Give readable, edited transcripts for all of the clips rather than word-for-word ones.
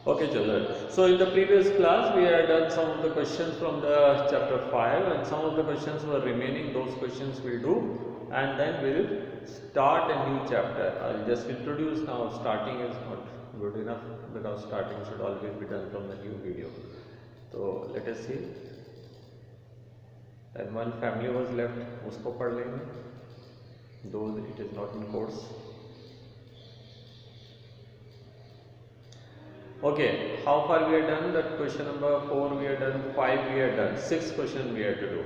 Okay, children. So in the previous class, we had done some of the questions from the chapter 5, and some of the questions were remaining. Those questions we'll do, and then we'll start a new chapter. I'll just introduce now. Starting is not good enough because starting should always be done from the new video. So let us see. And one family was left. Usko पढ़ लेंगे. Though it is not in course. Okay, how far we are done? That question number 4 we are done, 5 we are done, 6 question we have to do.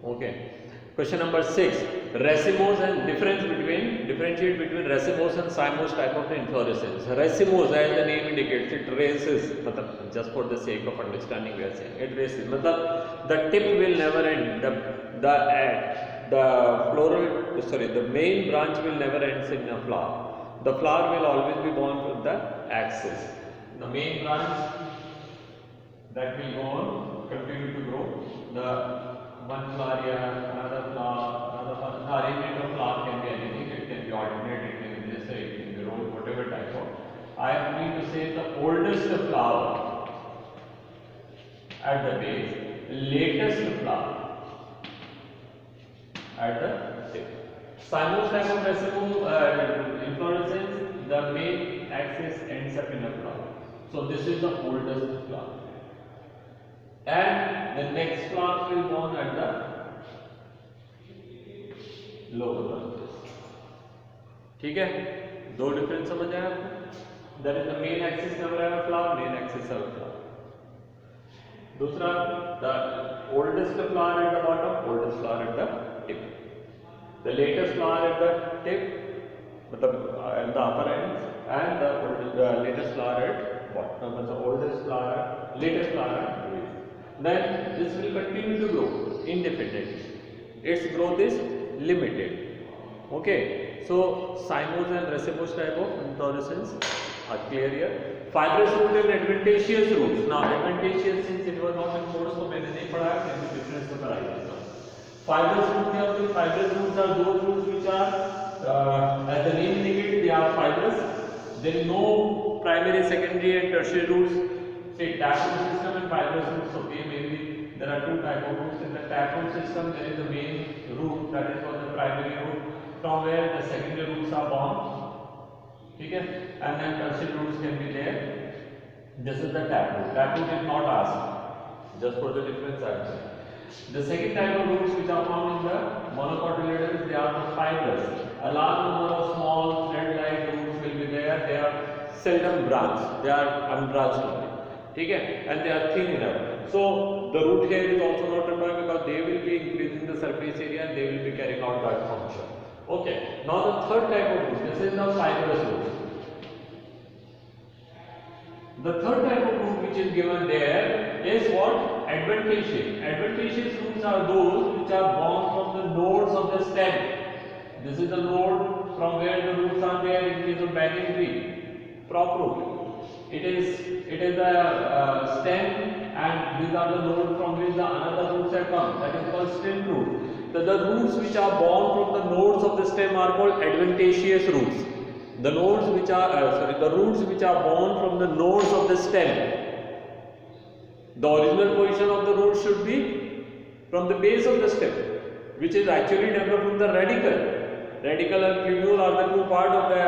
Okay, question number 6, racemose and differentiate between racemose and cymose type of inflorescence. Racemose, as the name indicates, it races, just for the sake of understanding we are saying, it races, the tip will never end, the main branch will never end in a flower. The flower will always be born with the axis. The main branch that will go on, continue to grow. The one flower here, another flower, the arrangement of flower can be anything. It can be alternate, it can be this, it can be roll, whatever type of. I am going to say the oldest flower at the base, latest flower at the tip. Cymose type of racemose inflorescence, the main axis ends up in a flower. So this is the oldest flower, and the next flower will born at the lower branches. ठीक है, दो difference समझ आए आपको? That is the main axis never have a flower, main axis have a flower. दूसरा, the oldest flower at the bottom, oldest flower at the tip. The latest flower at the tip, at the upper ends, and the latest flower at bottom, the oldest flower, latest flower at base. Then this will continue to grow indefinitely. Its growth is limited. Okay, so cymose and racemose type of inflorescence are clear here. Fibrous root and adventitious roots. Now adventitious, since it was not in course, so मैंने नहीं पढ़ा है, मैं difference तो करा ही देता हूँ. Fibrous root क्या होते हैं? Fibrous roots are those roots which are, as the name indicates, they are fibrous. There is no primary, secondary, and tertiary roots. Say taproot system and fibrous roots. Okay, mainly there are two types of roots. In the taproot system, there is the main root, that is called the primary root, from where the secondary roots are born. Okay, and then tertiary roots can be there. This is the taproot. Taproot is not asked. Just for the difference, I am saying. The second type of roots which are found in the monocotyledons, they are the fibrous. A large number of small thread-like roots will be there. They are seldom branched. They are unbranched only. Okay? And they are thin enough. So the root hair is also not required because they will be increasing the surface area and they will be carrying out that function. Okay. Now the third type of root. This is the fibrous root. The third type of root which is given there is what? Adventitious. Adventitious roots are those which are born from the nodes of the stem. This is the node from where the roots are there in case of banyan tree. Prop root. It is the stem, and these are the nodes from which the another roots have come. That is called stem root. The roots which are born from the nodes of the stem are called adventitious roots. The nodes which are the roots which are born from the nodes of the stem. The original position of the root should be from the base of the stem, which is actually developed from the radicle. Radicle and plumule are the two parts of the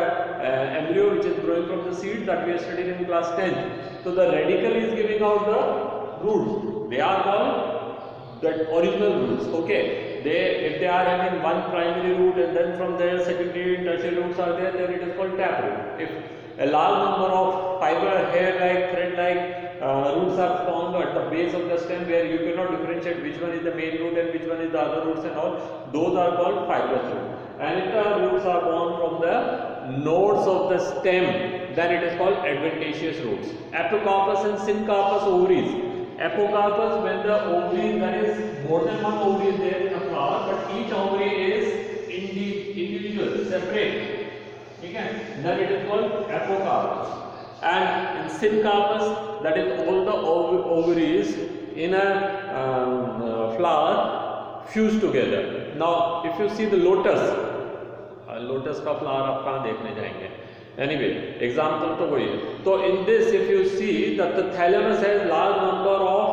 embryo which is growing from the seed that we are studying in class 10. So the radicle is giving out the roots. They are called the original roots. Okay. If they are having one primary root and then from there secondary and tertiary roots are there, then it is called taproot. If a large number of fiber, hair-like, thread-like roots are found at the base of the stem where you cannot differentiate which one is the main root and which one is the other roots and all, those are called fibrous roots. And if the roots are born from the nodes of the stem, then it is called adventitious roots. Apocarpus and syncarpus ovaries. Apocarpus, when the ovary, that is more than one ovary is there in a flower, but each ovary is individual, separate. Okay? Then it is called apocarpus. And in syncarpus, that is all the ovaries in a flower fused together. Now, if you see the lotus, lotus का flower आप कहाँ देखने जाएंगे? Anyway, example तो वही है. तो in this if you see that the thalamus has large number of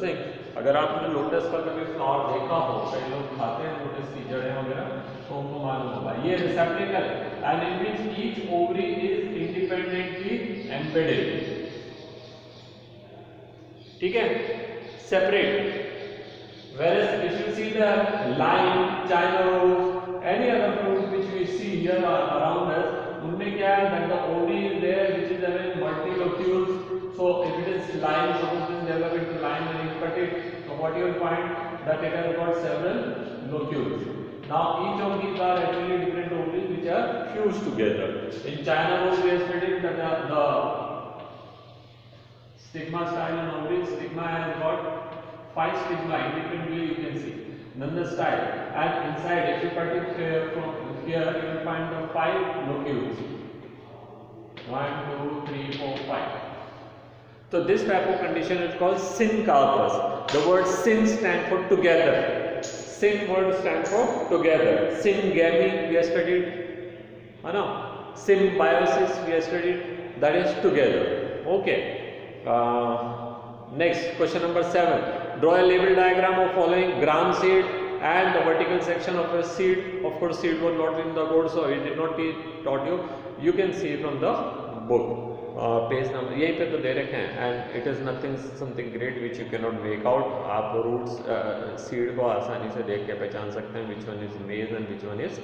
things. अगर आपने लोटस का कभी फ्लावर देखा हो, कई लोग खाते हैं लोटस की जड़ें वगैरह, तो उनको मालूम होगा ये रिसेप्टिकल and in which each ovary is independently embedded. ठीक है, separate. Whereas if you see the lime, China rose, any other fruit which we see here around us, उनमें क्या है that the ovary is there which is having multi locules. So if it is lime, suppose it is developed into lime and you cut it, so what you will find that it has got several locules. Now each of these are actually different ovaries which are fused together. In China rose we have studied that the stigma style and ovary. Stigma has got 5 stigma independently you can see. Then the style, and inside if you cut it from here you will find the 5 locules. 1, 2, 3, 4, 5. So this type of condition is called syncarpus. The word syn stands for together. Syn word stands for together. Syngamy we have studied. No? Symbiosis we have studied. That is together. Okay. Next question number 7. Draw a label diagram of following gram seed and the vertical section of a seed. Of course, seed was not in the board, so it did not taught you. You can see from the book. Page number यहीं पे तो दे रखे हैं, and it is nothing something great which you cannot make out. आप roots seed को आसानी से देख के पहचान सकते हैं which one is maize and which one is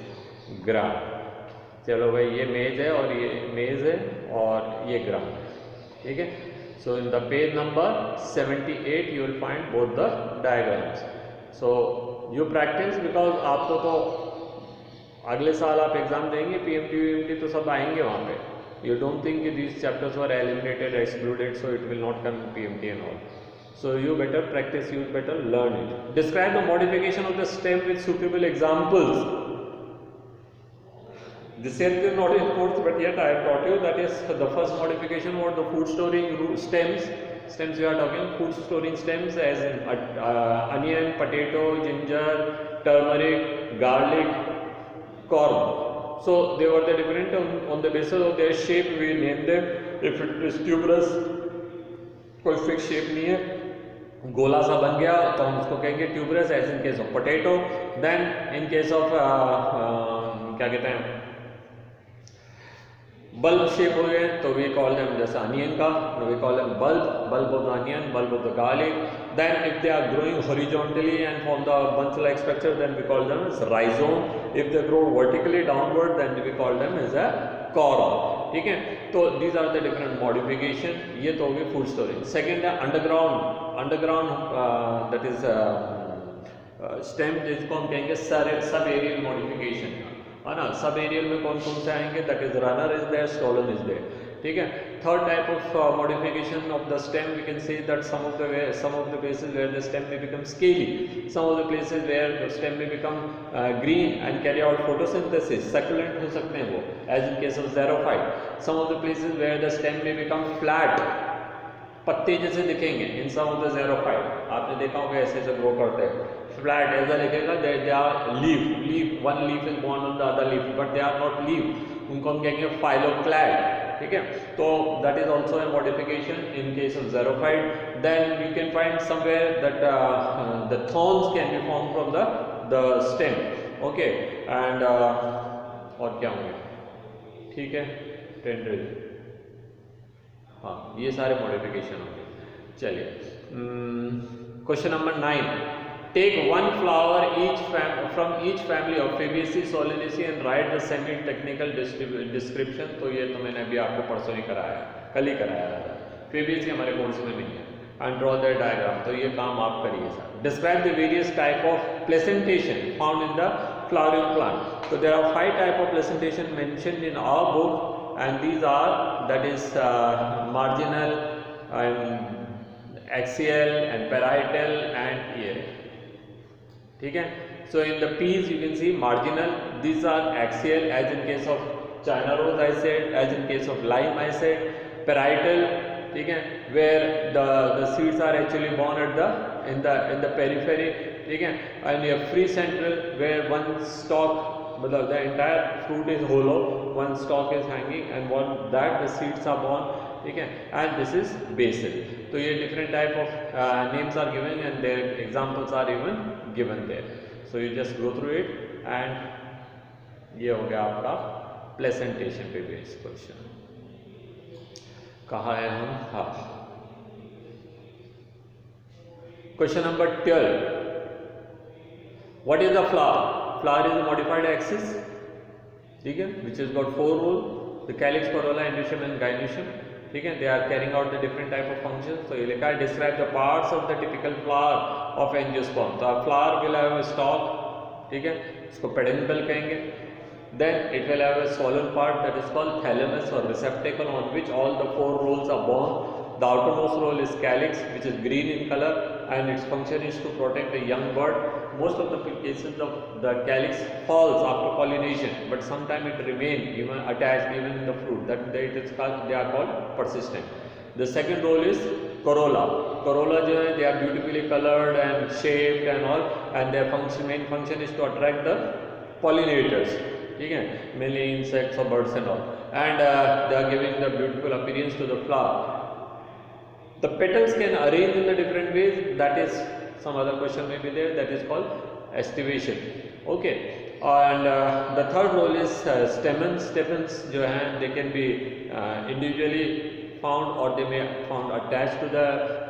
gram. चलो भाई ये maize है और ये maize है और ये gram है, ठीक है. So in the page number 78 you will find both the diagrams. So you practice because आपको तो अगले साल आप एग्जाम देंगे PMT UMT तो सब आएंगे वहाँ पे. You don't think that these chapters were eliminated, excluded, so it will not come in PMT and all. So you better practice, you better learn it. Describe the modification of the stem with suitable examples. This is not in course, but yet I have taught you. That is the first modification was the food storing stems. Stems we are talking food storing stems as in onion, potato, ginger, turmeric, garlic, corn. So they were the different on the basis of their shape we named them. If it is tuberous, कोई fixed shape नहीं है, गोला सा बन गया तो हम उसको कहेंगे tuberous. As in case of potato, then in case of क्या कहते हैं bulb shape हो गए तो we call them जैसे onion का, we call them bulb of the onion, bulb of the garlic. Then if they are growing horizontally and form the bunch like structure, then we call them as rhizome. If they grow vertically downward, then we call them as a corm. ठीक है, तो these are the different modification. ये तो हो गई food storage. Second है underground that is stem, जिसको हम कहेंगे सब aerial modification है ना. सब एरियल में कौन कौन से आएंगे, that is runner is there, stolon is there, ठीक है. Third type of modification of the stem we can say that some of the places where the stem may become scaly, some of the places where the stem may become green and carry out photosynthesis, succulent हो सकते हैं वो, as in case of xerophyte. Some of the places where the stem may become flat, पत्ते जैसे दिखेंगे इन some of the xerophyte. आपने देखा होगा ऐसे ऐसे ग्रो करते हैं, फ्लैट ऐसा दिखेगा. They are leaf, one leaf is born on the other leaf, but they are not leaf, उनको हम कहेंगे फाइलोक्लैड, ठीक है. तो that is also a modification in case of xerophyte. Then you can find somewhere that the thorns can be form from the stem, okay. And और क्या होंगे, ठीक है, टेंड्रिल, हाँ, ये सारे मॉडिफिकेशन होंगे. चलिए, question number 9. Take one flower from each family of Fabaceae, Solanaceae and write the semi-technical description. तो ये तो मैंने अभी आपको परसों ही कराया, कल ही कराया था. Fabaceae हमारे कोर्स में नहीं है. And draw the diagram. तो ये काम आप करिए sir. Describe the various type of placentation found in the flowering plant. So there are 5 type of placentation mentioned in our book, and these are, that is marginal and axial and parietal and ear. ठीक है. So in the peas you can see marginal, these are axial as in case of China rose I said, as in case of lime I said. Parietal, ठीक है, where the seeds are actually born at the in the periphery, ठीक है. And you have free central where one stalk मतलब the entire fruit is hollow, one stalk is hanging and one that the seeds are born, ठीक है, and this is basil. तो ये different type of names are given and their examples are even given there. So you just go through it and ये हो गया आपका placentation पे based question. कहाँ है हम? हाँ, question number 12. What is the flower? Flower is a modified axis, ठीक है, which has got 4 roles: the calyx, corolla, inducium and gynoecium. ठीक है, they are carrying out the different type of functions. So ये लिखा है describe the parts of the typical flower of angiosperm. तो flower will have a stalk, ठीक है, इसको peduncle कहेंगे. Then it will have a swollen part that is called thalamus or receptacle on which all the 4 roles are born. The outermost role is calyx, which is green in color, and its function is to protect the young bird. Most of the cases of the calyx falls after pollination, but sometimes it remains even attached even in the fruit. That they are called persistent. The second role is corolla. Corolla जो है, they are beautifully colored and shaped and all, and their main function is to attract the pollinators. ठीक है, mainly insects or birds and all, and they are giving the beautiful appearance to the flower. The petals can arrange in the different ways. That is some other question may be there. That is called estivation. Okay, and the third role is stamens. Stamens जो हैं, they can be individually found or they may found attached to the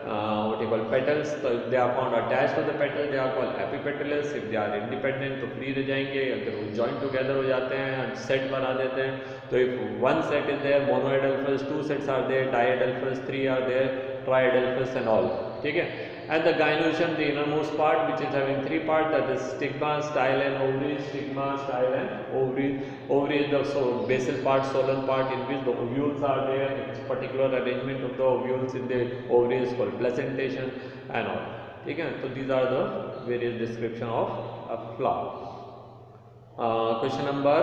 what you call petals. So if they are found attached to the petal, they are called epipetalous. If they are independent, तो free रह जाएंगे. अगर वो join together हो जाते हैं and set बना देते हैं, तो if one set is there, monoadelphous, 2 sets are there, diadelphous, 3 are there, triadelphous and all, ठीक है. And the gynoecium, the innermost part, which is having 3 parts, that is stigma, style and ovaries. Stigma, style and ovaries. Ovary is the basal part, swollen part, in which the ovules are there. This particular arrangement of the ovules in the ovary is called placentation and all, ठीक है. So these are the various description of a flower. Question number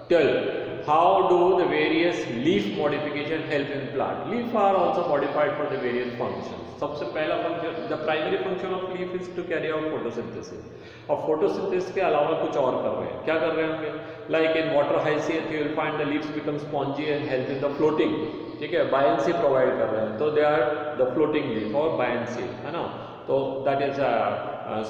12. How do the various leaf modification help in plant? Leaf are also modified for the various functions. सबसे पहला function, the primary function of leaf is to carry out photosynthesis. और photosynthesis के अलावा कुछ और कर रहे हैं. क्या कर रहे होंगे? Like in water hyacinth, you will find the leaves become spongy and help in the floating. ठीक है, buoyancy provide कर रहे हैं. तो they are the floating leaf or buoyancy, है ना. तो that is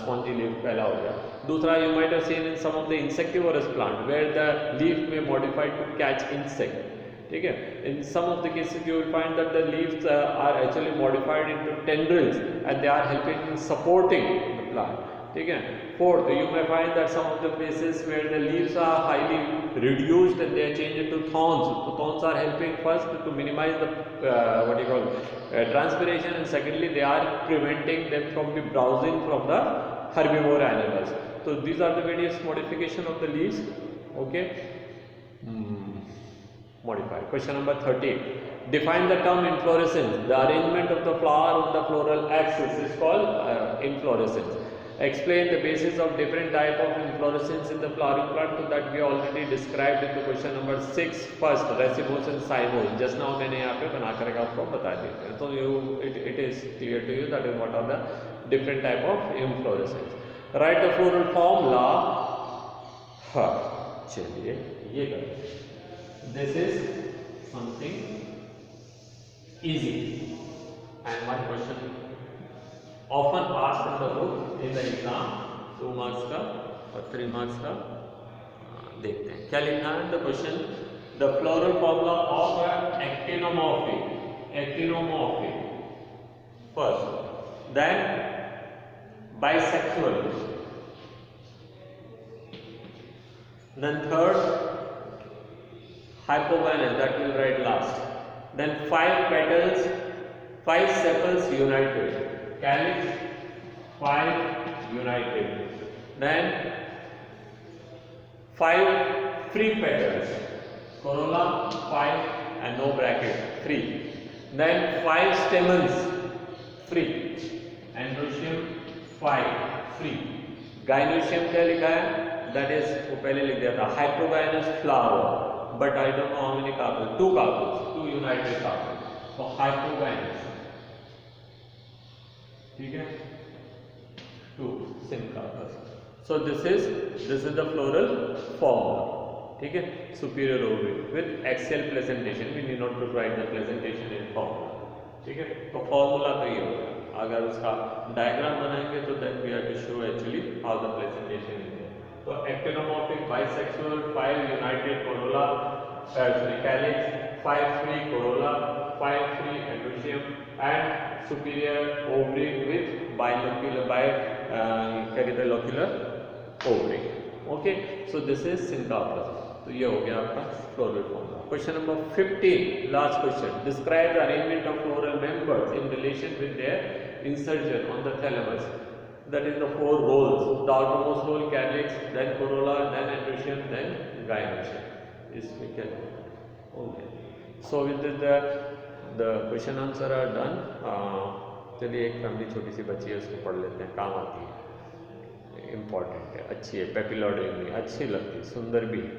spongy leaf पहला हो गया. दूसरा, you might have seen in some of the insectivorous plant where the leaf may modify to catch insect. ठीक है, in some of the cases you will find that the leaves are actually modified into tendrils and they are helping in supporting the plant. ठीक है. Fourth, you may find that some of the places where the leaves are highly reduced and they are changed into thorns. So thorns are helping first to minimize the what you call transpiration, and secondly they are preventing them from the browsing from the herbivore animals. So these are the various modification of the leaves. Okay. Modified. Question number 13. Define the term inflorescence. The arrangement of the flower on the floral axis is called inflorescence. Explain the basis of different type of inflorescence in the flowering plant. So that we already described in the question number 6. First, racemose and cymose. Just now मैंने यहाँ पे बना करके आपको बता दिए थे. So it is clear to you that what are the different type of inflorescence. Write the floral formula. हाँ, चलिए ये करें. This is something easy and one question often asked in the book in the exam. 2 marks का और 3 marks का. देखते हैं क्या लिखना है. The question, the floral formula of actinomorphic. Actinomorphic first, then bisexual, then third hypovanous, that will write last. Then 5 petals, 5 sepals united. Calyx, 5 united. Then 5 free petals. Corolla, 5 and no bracket, free. Then 5 stamens, free. Androecium, 5 free. Gynoecium क्या लिखा है? That is वो पहले लिख दिया था, hypovanous flower. But I don't know how many carpels. 2 carpels, 2 united carpels. So hypovanous. ठीक है, 2 same carpels. So this is the floral formula. ठीक है, superior ovary with axial placentation. We need not to write the placentation in formula. ठीक है, तो formula तो ये होगा. अगर उसका डायग्राम बनाएंगे तो then we have to show actually how the placentation is there. तो actinomorphic bisexual 5 united corolla, calyx, 5 free corolla, 5 free androecium and superior ovary with bilocular locular ovary. Okay, so this is synthoplasm. तो ये हो गया आपका floral formula. Question number 15, last question. Describe the arrangement of floral members in relation with their insertion on the thalamus. That is the 4 roles. The outermost role calyx, then corolla, then androecium, then gynoecium. इसमें क्या okay. So with the question answer are done. चलिए एक family छोटी सी बच्ची है, उसको पढ़ लेते हैं, काम आती है, इम्पॉर्टेंट है, अच्छी है, पेपिलोडेमी अच्छी लगती है, सुंदर भी है,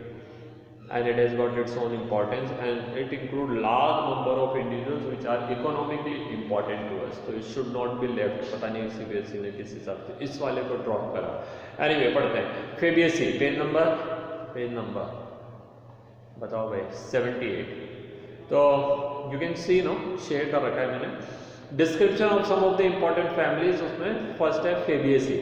and it has got its own importance and it include large number of individuals which are economically important to us. So it should not be left. पता नहीं CBSE ने किस हिसाब से इस वाले को ड्रॉप करा. Anyway पढ़ते हैं. Fabiaceae पेज नंबर बताओ भाई 78. तो you can see no, share कर रखा है मैंने. Description of some of the important families, उसमें फर्स्ट है Fabiaceae.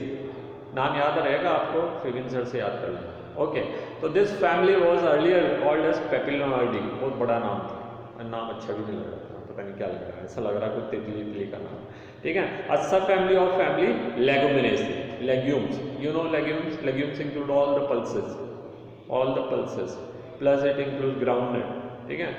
नाम याद रहेगा आपको, फेबिन्सर से याद कर लेना. ओके, तो this family was earlier called as Papilionidae. बहुत बड़ा नाम था और नाम अच्छा भी नहीं लग रहा था, पता नहीं क्या लग रहा है, ऐसा लग रहा है कोई तितली का नाम. ठीक है, अ सब family of family Leguminosae, legumes. You know legumes include all the pulses plus it include groundnut. ठीक है,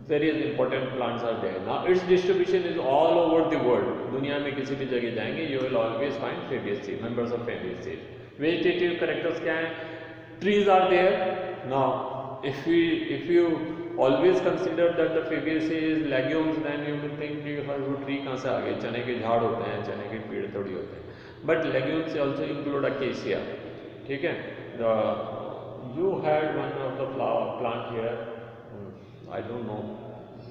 various important plants are there. Now its distribution is all over the world. दुनिया में किसी भी जगह जाएंगे you will always find Fabiaceae, members of Fabiaceae. Vegetative characters क्या हैं? Trees are there. Now if you always consider that the Fabiaceae is legumes, then you will think कि हर वो ट्री कहाँ से आ गए, चने के झाड़ होते हैं, चने के पेड़ थोड़ी होते हैं. But legumes also include acacia. ठीक है, you had one of the flower plant here. I don't know.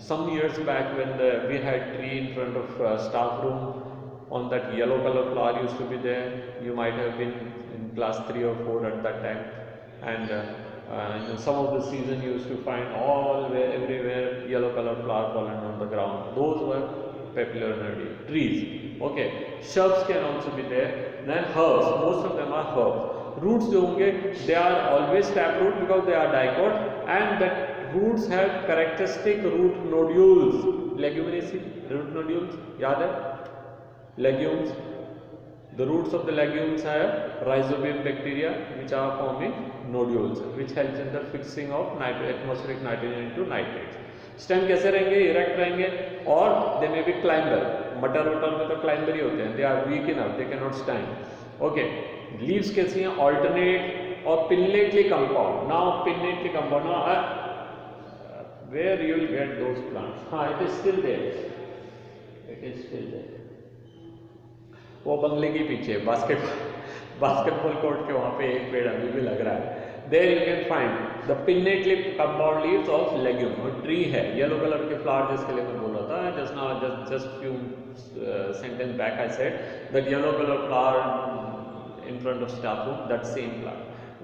Some years back when we had tree in front of staff room, on that yellow color flower used to be there. You might have been in class 3 or 4 at that time. And in some of the season you used to find everywhere yellow color flower fallen on the ground. Those were papilionaridae trees. Okay, shrubs can also be there. Then herbs, most of them are herbs. Roots जो होंगे, they are always taproot because they are dicot, and that roots have characteristic root nodules. Leguminaceae, root nodules, याद है? Legumes, the roots of the legumes have rhizobium bacteria which are forming nodules, which helps in the fixing of atmospheric nitrogen into nitrates. Stem कैसे रहेंगे? Erect रहेंगे, और they may be climber. मटर वटर में तो क्लाइंबर ही होते हैं. They are weak enough, they can not stand. Okay, leaves कैसी हैं? ऑल्टरनेट और pinnately compound. Now pinnately compound, now where you will get those plants? It is still there. वो बंगले के पीछे बास्केटबॉल कोर्ट के वहाँ पे एक पेड़ अभी भी लग रहा है. There you can find the pinnately compound leaves of legume. वो ट्री है, येलो कलर के फ्लावर जिसके लिए मैं बोल रहा था just now, just few sentence back I said that yellow color flower in front of staff room, that same plant,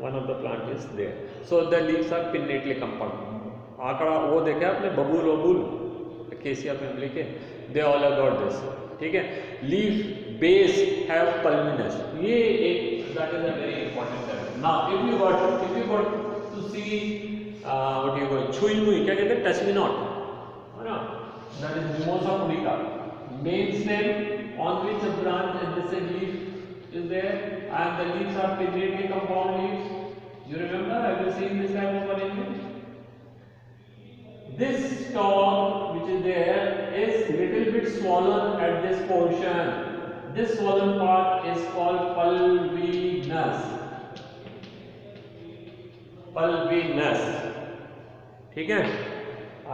one of the plant is there. So the leaves are pinnately compound. आंकड़ा वो देखे आपने, बबूल cassia family के, they all have got this. ठीक है, leaf base have pulvinus. ये एक that is a very important term. Now if you got to see what you go छुई मुई, क्या कहते हैं? टच मी नॉट, है ना? That is Mimosa pudica. Main stem on which a branch and this leaf is there, and the leaves are pinnately compound leaves. You remember, have you seen this type of arrangement? This stalk which is there is little bit swollen at this portion. This swollen part is called pulvinus. ठीक है,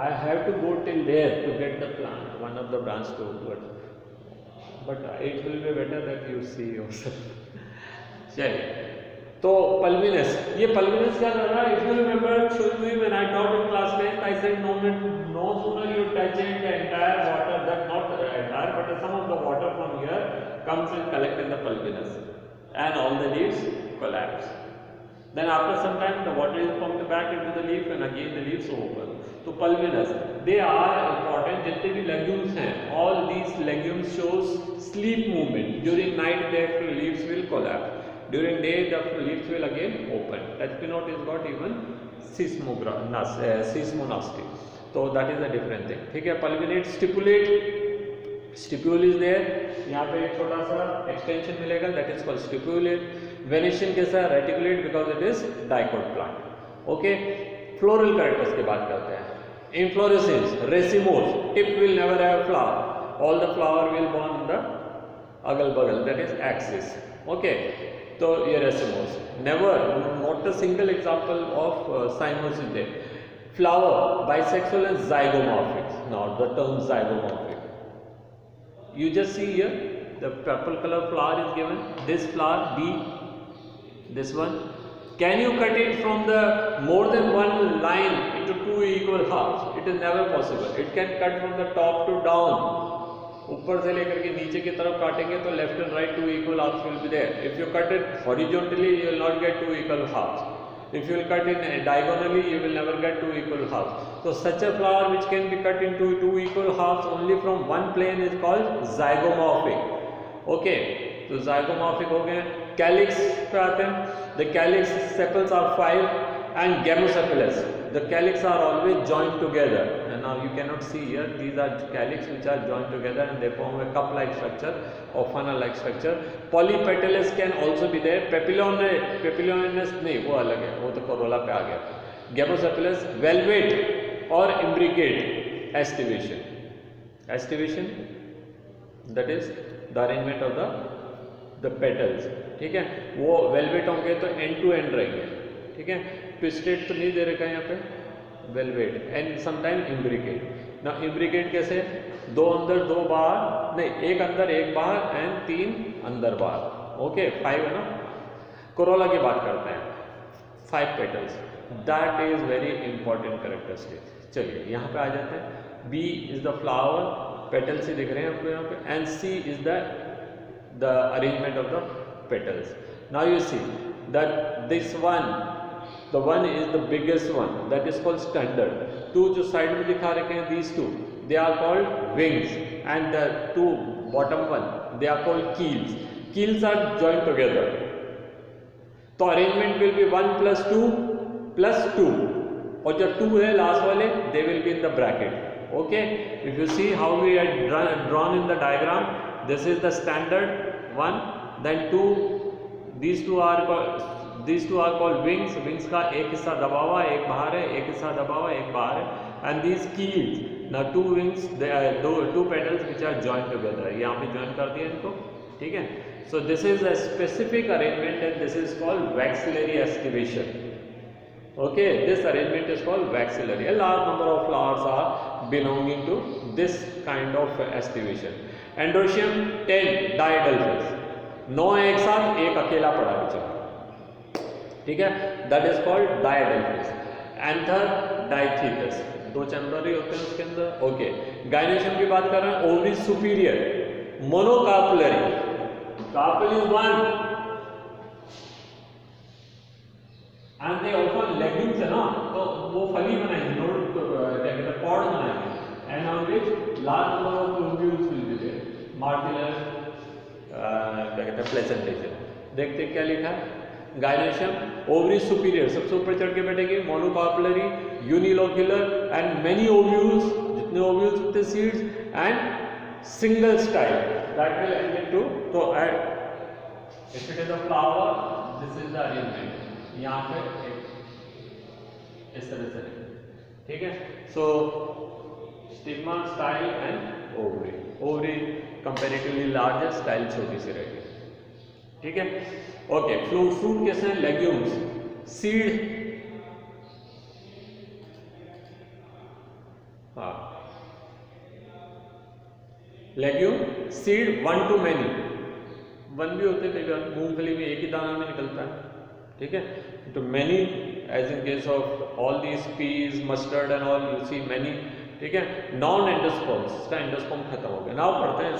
I have to go till there to get the plant, one of the branch to but it will be better that you see yourself. चलिए, तो pulvinus, ये pulvinus क्या कर रहा है? If you remember when I taught in class 10 I said no sooner you touch it, the entire water, that not the entire but some of the water from here comes and collect in the pulvinus, and all the leaves collapse. Then after some time the water is pumped back into the leaf and again the leaves open. So pulvinus, they are important. जितने भी legumes हैं, all these legumes shows sleep movement. During night their leaves will collapse. During day the leaves will again open. Echinote is got even seismonostic. So that is a different thing. ठीक है, pulvinate, stipulate. Stipule is there. यहाँ पे एक छोटा सा extension मिलेगा, that is called stipulate. Venation कैसा है? Reticulate because it is dicot plant. Okay. Floral characters की बात करते हैं. Inflorescence, racemose. Tip will never have flower. All the flower will born in the अगल-बगल, that is axis. Okay. तो ये racemose. Never, not a single example of cymose is there. Flower, bisexual and zygomorphic. Now the term zygomorphic. You just see here, the purple color flower is given. This flower B, this one. Can you cut it from the more than one line into two equal halves? It is never possible. It can cut from the top to down. ऊपर से लेकर के नीचे की तरफ काटेंगे तो left and right two equal halves will be there. If you cut it horizontally, you will not get two equal halves. If you will cut it diagonally, you will never get two equal halves. So such a flower which can be cut into two equal halves only from one plane is called zygomorphic. Okay, so zygomorphic हो गए. Calyx पे आते हैं. The calyx sepals are 5 and gamosepalous. The calyx are always joined together. And now you cannot see here. These are calyx which are joined together and they form a cup-like structure or funnel-like structure. Polypetalous can also be there. Papilionous नहीं, वो अलग है, वो तो corolla पे आ गया. Gamosepalous, velvet or imbricate estivation. Estivation, that is the arrangement of the petals. ठीक है, वो velvet होंगे तो end to end रहेंगे. ठीक है, twisted तो नहीं दे रखा है यहाँ पे, velvet and sometimes imbricate. Now imbricate कैसे? दो अंदर दो बाहर, नहीं एक अंदर एक बाहर and 3 अंदर बाहर. Okay, 5 है ना. corolla की बात करते हैं. 5 petals. That is very important characteristic. चलिए यहाँ पे आ जाते हैं. B is the flower, petals ही दिख रहे हैं आपको यहाँ पे, and C is the arrangement of the petals. Now you see that this one, the one is the biggest one, that is called standard. Two जो side में दिखा रखे हैं, these two, they are called wings, and the two bottom one, they are called keels. Keels are joined together. तो arrangement will be 1 plus 2 plus 2, और जो 2 है last वाले, they will be in the bracket. Okay, if you see how we had drawn in the diagram, this is the standard one, then 2, these two are called wings. Wings का एक हिस्सा दबा हुआ है, एक बाहर है, एक हिस्सा दबा हुआ है, एक बाहर है, and these keels. Now 2 wings, they are two petals which are joined together. यहाँ पे join कर दिया इनको, ठीक है. So this is a specific arrangement and this is called waxillary estivation. Okay, this arrangement is called waxillary. A large number of flowers are belonging to this kind of estivation. Androecium 10 diadelphys. 9 एक साथ, एक अकेला पड़ा बेचारा, ठीक है, that is called diadelphys. Anther diathecus, 2 chamber ही होते हैं उसके अंदर. ओके, गायनेशियम की बात कर रहे हैं. Ovary superior, monocarpellary, carpel is 1 and they often legumes है ना, तो वो फली बनाएंगे, नोड क्या कहते हैं, पॉड बनाएंगे, and on which large number of ovules will be there. Martillus, क्या कहते हैं, प्लेसेंटेशन. देखते क्या लिखा है. गायनेशियम ओवरी सुपीरियर, सबसे ऊपर चढ़ के बैठेगी. Monocarpellary, unilocular and many ovules, जितने ओव्यूल्स उतने seeds, and single style that will end into. तो if it is a flower, this is the arrangement. यहाँ पे इस तरह से, ठीक है. So stigma, style and ovary. Ovary comparatively larger, style छोटी सी रहेगी, ठीक है. ओके, फ्रूट कैसे हैं? लेग्यूम्स, सीड, हाँ, लेग्यूम, सीड, 1 to many. 1 भी होते कई बार, मूंगफली में एक ही दाना में निकलता है, ठीक है. तो many, as in case of all these peas, mustard and all, you see many ठीक है, नॉन एंडोस्पर्म्स, इसका एंडोस्पर्म खत्म हो गया। नाउ पढ़ते हैं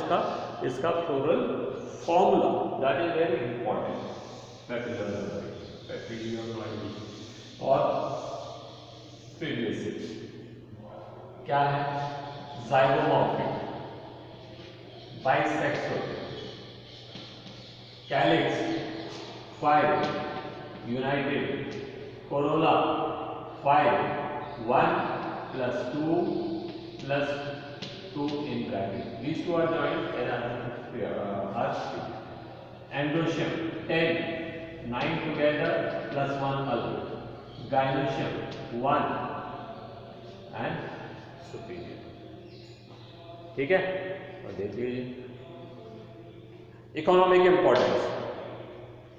इसका floral formula, that is very important. और प्रीवियस क्या है, zygomorphic, bisexual, calyx, five, united, corolla, 5, 1 plus 2 plus 2 in bracket. These two are joined and are Androecium 10, 9 together plus 1 other. Gynoecium 1 and superior. ठीक है, और देख लीजिए इकोनॉमिक इंपॉर्टेंस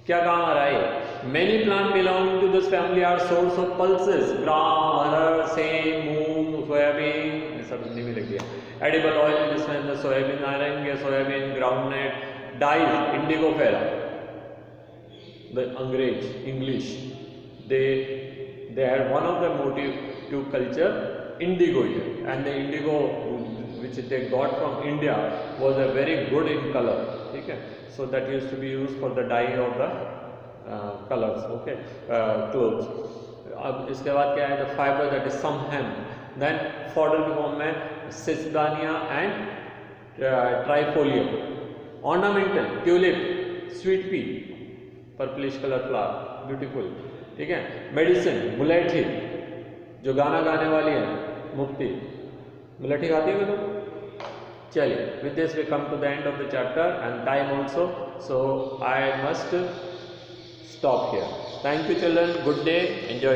क्या काम आ रहा है। Many plants belonging to this family are source of pulses, gram, arhar, sem, moong, soybean, ये सब हिंदी में लिख दिया। Edible oil जिसमें सोयाबीन आ रहेंगे, soybean, groundnut, dyes, indigofera, the English, they had one of the motive to culture indigo here, and the indigo which they got from India was a very good in color, ठीक है, so that used to be used for the dye of the colors, okay, clothes. अब इसके बाद क्या है, the fiber that is some hemp, then fodder के form में सिसदानिया and trifolium, ornamental tulip, sweet pea, purplish colour flower, beautiful, ठीक है, medicine मुलेठी, जो गाना गाने वाली है मुफ्ती, मुलेठी खाती है तुम? चलिए, with this we come to the end of the chapter and time also, so I must stop here. Thank you children, good day, enjoy.